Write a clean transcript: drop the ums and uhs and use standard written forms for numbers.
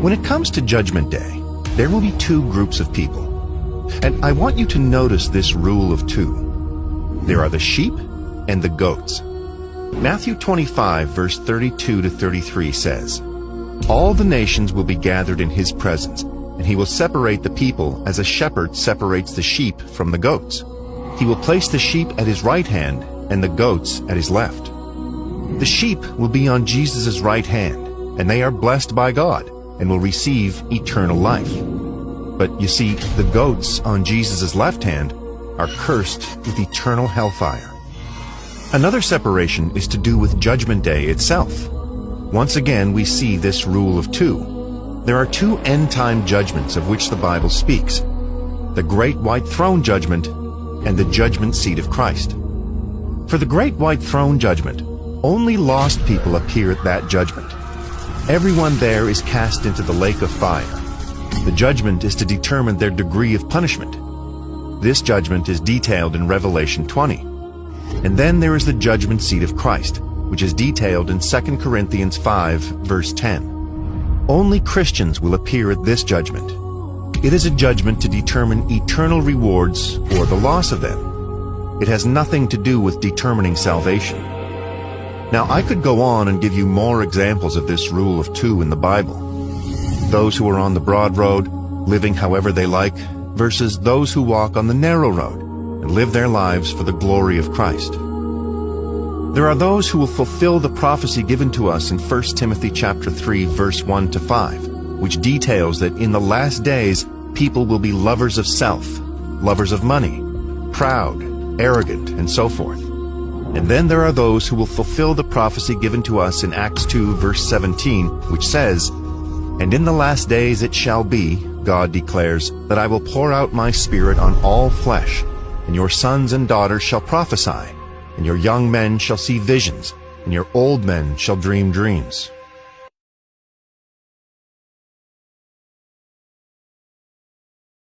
When it comes to Judgment Day, there will be two groups of people. And I want you to notice this rule of two. There are the sheep and the goats. Matthew 25, verse 32 to 33 says, "All the nations will be gathered in his presence, and he will separate the people as a shepherd separates the sheep from the goats. He will place the sheep at his right hand and the goats at his left." The sheep will be on Jesus' right hand, and they are blessed by God and will receive eternal life. But you see, the goats on Jesus' left hand are cursed with eternal hellfire. Another separation is to do with Judgment Day itself. Once again, we see this rule of two. There are two end-time judgments of which the Bible speaks: the Great White Throne Judgment and the Judgment Seat of Christ. For the Great White Throne Judgment, only lost people appear at that judgment. Everyone there is cast into the lake of fire. The judgment is to determine their degree of punishment. This judgment is detailed in Revelation 20. And then there is the Judgment Seat of Christ, which is detailed in 2 Corinthians 5, verse 10. Only Christians will appear at this judgment. It is a judgment to determine eternal rewards or the loss of them. It has nothing to do with determining salvation. Now, I could go on and give you more examples of this rule of two in the Bible. Those who are on the broad road, living however they like, versus those who walk on the narrow road and live their lives for the glory of Christ. There are those who will fulfill the prophecy given to us in 1 Timothy chapter 3, verse 1 to 5, which details that in the last days people will be lovers of self, lovers of money, proud, arrogant, and so forth. And then there are those who will fulfill the prophecy given to us in Acts 2, verse 17, which says, "And in the last days it shall be, God declares, that I will pour out my Spirit on all flesh, and your sons and daughters shall prophesy, and your young men shall see visions, and your old men shall dream dreams."